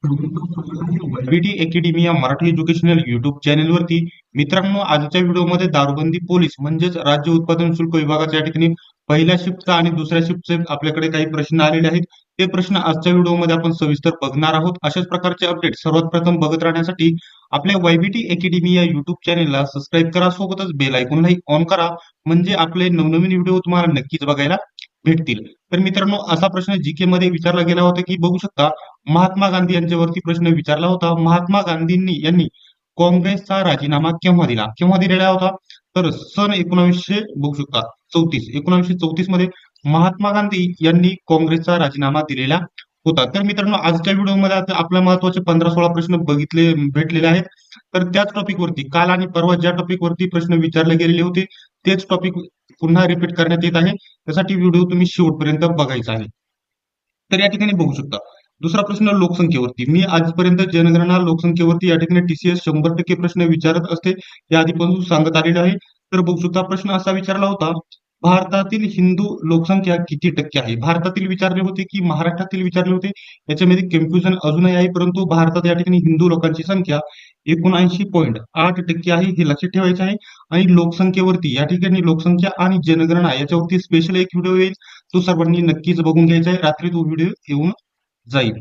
BT academy या Marathi educational YouTube चॅनेलवरती मित्रांनो, आजच्या व्हिडिओमध्ये दारूबंदी पोलीस म्हणजेच राज्य उत्पादन शुल्क विभागाच्या या ठिकाणी पहिल्या शिफ्टचा आणि दुसऱ्या शिफ्टचे आपल्याकडे काही प्रश्न आलेले आहेत. ते प्रश्न आजच्या व्हिडिओमध्ये आपण सविस्तर बघणार आहोत. अशाच प्रकारचे अपडेट सर्वात प्रथम बघत राहण्यासाठी आपल्या वायबीटी अकॅडमी या युट्यूब चॅनेलला सबस्क्राईब करा, सोबतच बेल आयकॉनलाही ऑन करा, म्हणजे आपले नवनवीन व्हिडिओ तुम्हाला नक्कीच बघायला भेटतील. तर मित्रांनो, असा प्रश्न जीके मध्ये विचारला गेला होता की बघू शकता, महात्मा गांधी यांच्यावरती प्रश्न विचारला होता. महात्मा गांधींनी यांनी काँग्रेसचा राजीनामा केव्हा दिला? केव्हा दिलेला होता? तर सन 1900 बघू शकता 1934 मध्ये महात्मा गांधी यांनी काँग्रेसचा राजीनामा दिलेला होता. तर मित्रांनो, आजच्या व्हिडिओमध्ये आता आपल्या महत्वाचे 15-16 प्रश्न भेटलेले आहेत. तर त्याच टॉपिकवरती काल आणि परवा ज्या टॉपिकवरती प्रश्न विचारले गेलेले होते तेच टॉपिक पुन्हा रिपीट करण्यात येत आहे. त्यासाठी व्हिडिओ तुम्ही शेवटपर्यंत बघायचा आहे. तर या ठिकाणी बघू शकता, दुसरा प्रश्न लोकसंख्येवरती. मी आजपर्यंत जनगणना लोकसंख्येवरती या ठिकाणी टीसीएस 100% प्रश्न विचारत असते, हे आधीपासून सांगत आलेलं आहे. तर बघू शकता, प्रश्न असा विचारला होता, भारतातील हिंदू लोकसंख्या किती टक्के आहे? भारतातील विचारले होते की महाराष्ट्रातील विचारले होते? याच्यामध्ये कन्फ्युजन अजूनही आहे, परंतु भारतात या ठिकाणी हिंदू लोकांची संख्या 79.8% आहे, हे लक्षात ठेवायचे आहे. आणि लोकसंख्येवरती या ठिकाणी लोकसंख्या आणि जनगणना याच्यावरती स्पेशल एक व्हिडिओ येईल, तो सर्वांनी नक्कीच बघून घ्यायचा आहे. रात्री तो व्हिडिओ येऊन जाईल.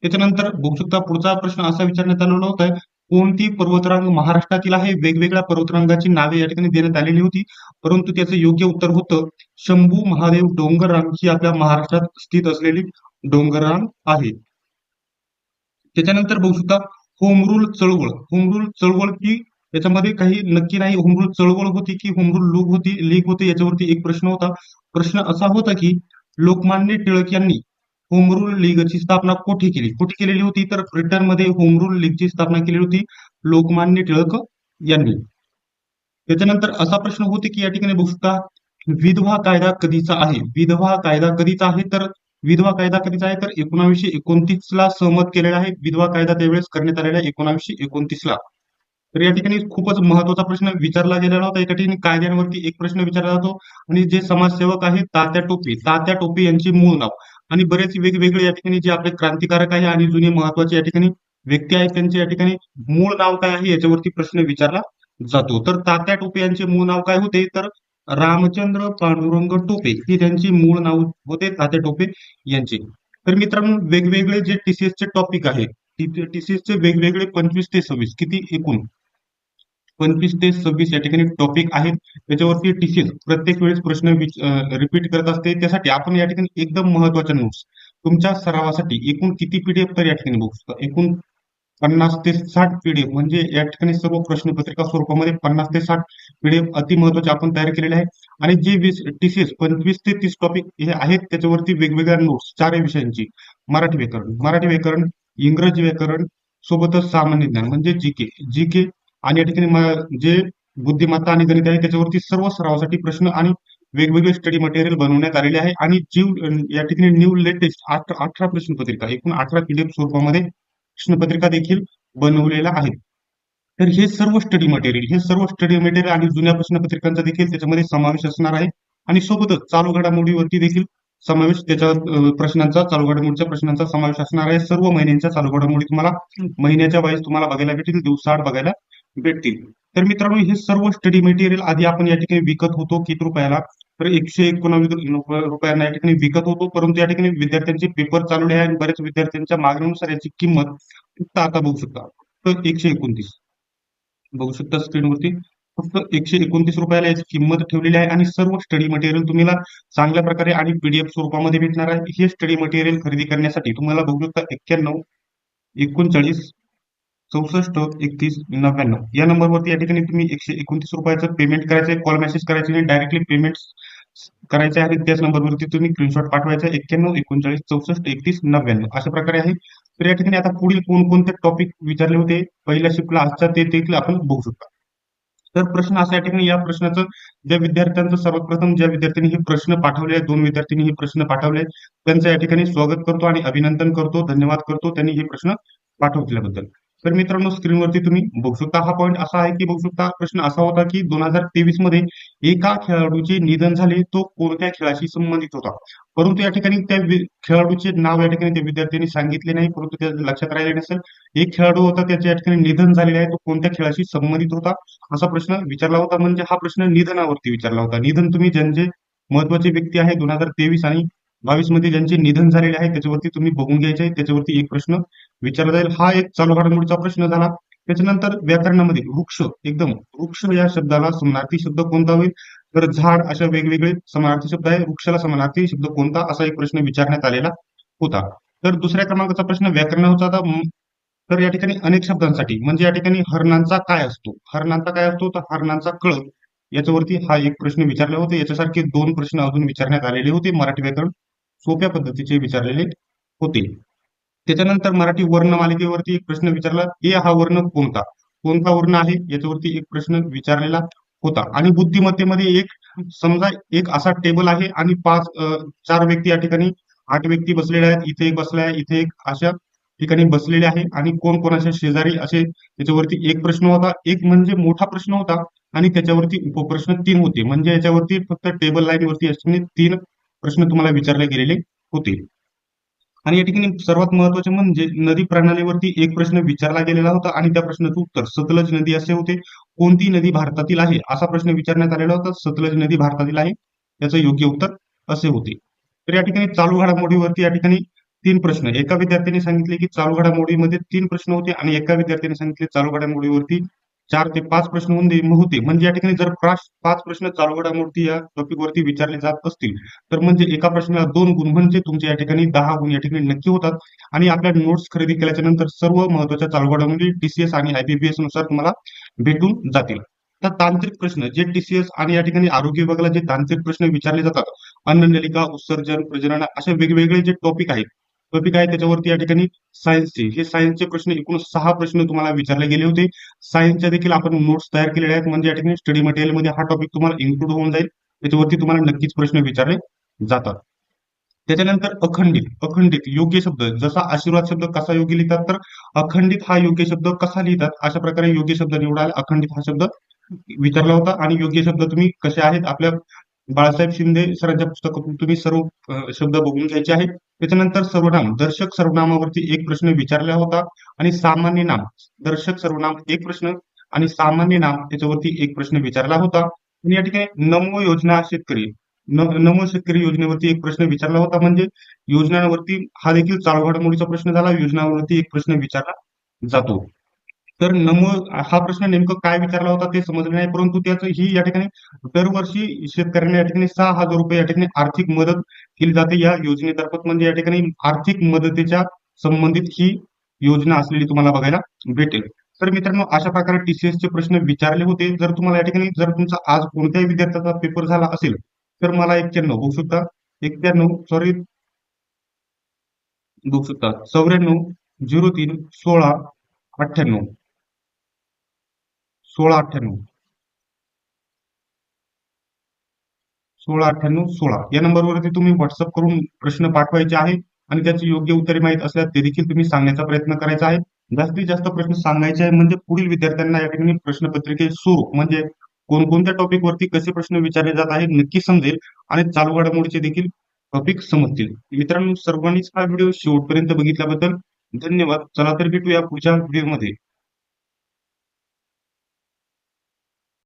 त्याच्यानंतर बघू शकता, पुढचा प्रश्न असा विचारण्यात आलेला होता, कोणती पर्वतरांग महाराष्ट्रातील आहे? वेगवेगळ्या पर्वतरांगाची नावे या ठिकाणी देण्यात आलेली होती, परंतु त्याचं योग्य उत्तर होतं शंभू महादेव डोंगररांग, ही आपल्या महाराष्ट्रात स्थित असलेली डोंगररांग आहे. त्याच्यानंतर बघू शकता, होमरूल चळवळ. होमरूल चळवळ ही याच्यामध्ये काही नक्की नाही, होमरूल चळवळ होती की होमरूल लीग होती, याच्यावरती एक प्रश्न होता. प्रश्न असा होता की लोकमान्य टिळक यांनी होम रूल लीगची स्थापना कुठे केलेली होती? तर ब्रिटनमध्ये होम रूल लीगची स्थापना केली होती लोकमान्य टिळक यांनी. त्याच्यानंतर असा प्रश्न होते की या ठिकाणी बघू शकता, विधवा कायदा कधीचा आहे? विधवा कायदा कधीचा आहे? तर विधवा कायदा कधीचा आहे? तर 1929 ला सहमत केलेला आहे. विधवा कायदा त्यावेळेस करण्यात आलेला आहे 1929 ला. तर या ठिकाणी खूपच महत्वाचा प्रश्न विचारला गेलेला होता. एका ठिकाणी कायद्यांवरती एक प्रश्न विचारला जातो, आणि जे समाजसेवक आहेत तात्या टोपे यांचे मूळ नाव, आणि बरेच वेगवेगळे या ठिकाणी जे आपले क्रांतिकारक आहे आणि जुने महत्वाचे या ठिकाणी व्यक्ती आहेत, त्यांचे या ठिकाणी मूळ नाव काय आहे याच्यावरती प्रश्न विचारला जातो. तर तात्या टोपे यांचे मूळ नाव काय होते? तर रामचंद्र पांडुरंग टोपे हे त्यांचे मूळ नाव होते, तात्या टोपे यांचे. तर मित्रांनो, वेगवेगळे जे टीसीएस चे टॉपिक आहेत, टीसीएस चे वेगवेगळे 25 ते 26 किती एकूण 25 ते 26 या ठिकाणी टॉपिक आहेत. त्याच्यावरती टीसीएस प्रत्येक वेळेस प्रश्न रिपीट करत असते. त्यासाठी आपण या ठिकाणी एकदम महत्वाच्या नोट्स तुमच्या सरावासाठी एकूण किती पीडीएफ तर या ठिकाणी बघू शकता, एकूण 50 ते 60 पीडीएफ, म्हणजे या ठिकाणी सर्व प्रश्नपत्रिका स्वरूपामध्ये 50 ते 60 पीडीएफ अति महत्वाचे आपण तयार केलेले आहे. आणि जे टीसीएस 25 ते 30 टॉपिक हे आहेत त्याच्यावरती वेगवेगळ्या नोट्स 4 विषयांची, मराठी व्याकरण, इंग्रजी व्याकरण, सोबतच सामान्य ज्ञान म्हणजे जीके, आणि या ठिकाणी जे बुद्धिमत्ता आणि गणित आहे त्याच्यावरती सर्व सरावासाठी प्रश्न आणि वेगवेगळे स्टडी मटेरियल बनवण्यात आलेले आहे. आणि या ठिकाणी न्यू लेटेस्ट 18 प्रश्नपत्रिका, एकूण 18 पीडीएफ स्वरूपामध्ये प्रश्नपत्रिका देखील बनवलेला आहे. तर हे सर्व स्टडी मटेरियल आणि जुन्या प्रश्नपत्रिकांचा देखील त्याच्यामध्ये समावेश असणार आहे. आणि सोबतच चालू घडामोडीवरती देखील समावेश, त्याच्या चालू घडामोडीच्या प्रश्नांचा समावेश असणार आहे. सर्व महिन्यांच्या चालू घडामोडी तुम्हाला महिन्याच्या वाईज तुम्हाला बघायला भेटतील, दिवसाआड बघायला भेटतील. तर मित्रांनो, हे सर्व स्टडी मटेरियल आधी आपण या ठिकाणी विकत होतो किती रुपयाला? तर 119 रुपयांना या ठिकाणी विकत होतो, परंतु या ठिकाणी विद्यार्थ्यांचे पेपर चालू आहे आणि बऱ्याच विद्यार्थ्यांच्या मागणीनुसार याची किंमत फक्त आता बघू शकता, तर 129 बघू शकता स्क्रीनवरती, फक्त 129 रुपयाला याची किंमत ठेवलेली आहे. आणि सर्व स्टडी मटेरियल तुम्हाला चांगल्या प्रकारे आणि पीडीएफ स्वरूपामध्ये भेटणार आहे. हे स्टडी मटेरियल खरेदी करण्यासाठी तुम्हाला बघू शकता 91 39 64 31 99 या नंबरवरती या ठिकाणी तुम्ही 129 रुपयाचं पेमेंट करायचं, कॉल मेसेज करायचे आणि डायरेक्टली पेमेंट करायचे आहे. त्याच नंबरवरती तुम्ही स्क्रीनशॉट पाठवायचा 91 39 64 31 99 अशा प्रकारे आहे. तर या ठिकाणी आता पुढील कोणकोणते टॉपिक विचारले होते पहिल्या शिफ्टला आजचा ते देखील आपण बघू शकता. तर प्रश्न असा या ठिकाणी, या प्रश्नाचं ज्या विद्यार्थ्यांचं सर्वात प्रथम ज्या विद्यार्थ्यांनी हे प्रश्न पाठवले, 2 विद्यार्थ्यांनी हे प्रश्न पाठवले, त्यांचं या ठिकाणी स्वागत करतो आणि अभिनंदन करतो, धन्यवाद करतो त्यांनी हे प्रश्न पाठवल्याबद्दल. तर मित्रांनो स्क्रीनवरती तुम्ही बघू शकता, हा पॉईंट असा आहे की बघू शकता, प्रश्न असा होता की 2023 मध्ये एका खेळाडूचे निधन झाले, तो कोणत्या खेळाशी संबंधित होता. परंतु या ठिकाणी त्या खेळाडूचे नाव या ठिकाणी त्या विद्यार्थ्यांनी सांगितले नाही, परंतु त्या लक्षात राहिले नसेल. एक खेळाडू होता, त्याच्या या ठिकाणी निधन झालेले आहे, तो कोणत्या खेळाशी संबंधित होता असा प्रश्न विचारला होता. म्हणजे हा प्रश्न निधनावरती विचारला होता. निधन तुम्ही ज्यांचे महत्वाचे व्यक्ती आहे 2023 आणि 22 मध्ये ज्यांचे निधन झालेले आहे त्याच्यावरती तुम्ही बघून घ्यायचे आहे. त्याच्यावरती एक प्रश्न विचारला जाईल. हा एक चालू घडामोडीचा प्रश्न झाला. त्याच्यानंतर व्याकरणामध्ये वृक्ष, एकदम वृक्ष या शब्दाला समानार्थी शब्द कोणता होईल, तर झाड अशा वेगवेगळे समानार्थी शब्द आहे. वृक्षाला समानार्थी शब्द कोणता असा एक प्रश्न विचारण्यात आलेला होता. तर दुसऱ्या क्रमांकाचा प्रश्न व्याकरणाचा होता. तर या ठिकाणी अनेक शब्दांसाठी म्हणजे या ठिकाणी हरणांचा काय असतो, हरणांचा काय असतो, तर हरणांचा कळप, याच्यावरती हा एक प्रश्न विचारले होते. याच्यासारखे 2 प्रश्न अजून विचारण्यात आलेले होते. मराठी व्याकरण सोप्या पद्धतीचे विचारलेले होते. त्याच्यानंतर मराठी वर्णमालिकेवरती एक प्रश्न विचारला, ए हा वर्ण कोणता, कोणता वर्ण आहे याच्यावरती एक प्रश्न विचारलेला होता. आणि बुद्धिमत्तेमध्ये एक, समजा एक असा टेबल आहे आणि 4 व्यक्ती या ठिकाणी, 8 व्यक्ती बसलेल्या आहेत, इथे एक बसला आहे, इथे एक, अशा ठिकाणी बसलेले आहे आणि कोण कोणाच्या शेजारी असे त्याच्यावरती एक प्रश्न होता. एक म्हणजे मोठा प्रश्न होता आणि त्याच्यावरती उपप्रश्न 3 होते. म्हणजे याच्यावरती फक्त टेबल लाईन वरती असणे 3 प्रश्न तुम्हाला विचारले गेलेले होते. आणि या ठिकाणी सर्वात महत्वाचे म्हणजे नदी प्रणालीवरती एक प्रश्न विचारला गेलेला होता आणि त्या प्रश्नाचं उत्तर सतलज नदी असे होते. कोणती नदी भारतातील आहे असा प्रश्न विचारण्यात आलेला होता. सतलज नदी भारतातील आहे, याचं योग्य उत्तर असे होते. तर या ठिकाणी चालू घडामोडीवरती या ठिकाणी 3 प्रश्न, एका विद्यार्थ्याने सांगितले की चालू घडामोडीमध्ये 3 प्रश्न होते आणि एका विद्यार्थ्याने सांगितले चालू घडामोडीवरती 4 ते 5 प्रश्न होते. म्हणजे या ठिकाणी जर 5 प्रश्न चालू घडामोडी या टॉपिक वरती विचारले जात असतील तर म्हणजे एका प्रश्नाला 2 गुण, म्हणजे तुमचे या ठिकाणी 10 गुण या ठिकाणी नक्की होतात. आणि आपल्या नोट्स खरेदी केल्याच्या नंतर सर्व महत्वाच्या चालू घडामोडी टीसीएस आणि आयबीपीएस नुसार तुम्हाला भेटून जातील. तर तांत्रिक प्रश्न जे टीसीएस आणि या ठिकाणी आरोग्य विभागाला जे तांत्रिक प्रश्न विचारले जातात, अन्ननलिका, उत्सर्जन, प्रजनन असे वेगवेगळे जे टॉपिक आहे त्याच्यावरती या ठिकाणी सायन्सचे, हे सायन्सचे प्रश्न एकूण 6 प्रश्न तुम्हाला विचारले गेले होते. सायन्सच्या देखील आपण नोट्स तयार केलेल्या आहेत, म्हणजे या ठिकाणी स्टडी मटेरियलमध्ये हा टॉपिक तुम्हाला इन्क्लूड होऊन जाईल. त्याच्यावरती तुम्हाला नक्कीच प्रश्न विचारले जातात. त्याच्यानंतर अखंडित योग्य शब्द, जसा आशीर्वाद शब्द कसा योग्य लिहितात, तर अखंडित हा योग्य शब्द कसा लिहितात अशा प्रकारे योग्य शब्द निवडाल. अखंडित हा शब्द विचारला होता आणि योग्य शब्द तुम्ही कसे आहेत आपल्या बाळासाहेब शिंदे सरांच्या पुस्तकातून तुम्ही सर्व शब्द बघून घ्यायचे आहेत. त्याच्यानंतर सर्वनाम, दर्शक सर्वनामावरती एक प्रश्न विचारला होता आणि सामान्य नाम, दर्शक सर्वनाम एक प्रश्न आणि सामान्य नाम त्याच्यावरती एक प्रश्न विचारला होता. आणि या ठिकाणी नमो योजना शेतकरी, नमो शेतकरी योजनेवरती एक प्रश्न विचारला होता. म्हणजे योजनांवरती हा देखील चालू घडामोडीचा प्रश्न झाला. योजनांवरती एक प्रश्न विचारला जातो. तर नमो हा प्रश्न नेमकं काय विचारला होता ते समजले नाही, परंतु त्याचं ही या ठिकाणी दरवर्षी शेतकऱ्यांना या ठिकाणी 6,000 रुपये या ठिकाणी आर्थिक मदत केली जाते या योजनेतर्फत. म्हणजे या ठिकाणी आर्थिक मदतीच्या संबंधित ही योजना असलेली तुम्हाला बघायला भेटेल. तर मित्रांनो अशा प्रकारे टीसीएस चे प्रश्न विचारले होते. जर तुम्हाला या ठिकाणी जर तुमचा आज कोणत्याही विद्यार्थ्याचा पेपर झाला असेल तर मला 91 बघू शकता, 91 सॉरी बघू शकता 94 03 16 98 16 या नंबरवरती तुम्ही व्हॉट्सअप करून प्रश्न पाठवायचे आहे आणि त्याची योग्य उत्तरे माहित असल्यास ते देखील तुम्ही सांगण्याचा प्रयत्न करायचा आहे. जास्तीत जास्त प्रश्न सांगायचे आहे, म्हणजे पुढील विद्यार्थ्यांना या ठिकाणी प्रश्नपत्रिके स्वरूप म्हणजे कोणकोणत्या टॉपिक वरती कसे प्रश्न विचारले जात आहेत नक्की समजेल आणि चालू घडामोडीचे देखील टॉपिक समजतील. मित्रांनो सर्वांनीच हा व्हिडिओ शेवटपर्यंत बघितल्याबद्दल धन्यवाद. चला तर भेटूया पुढच्या व्हिडिओमध्ये.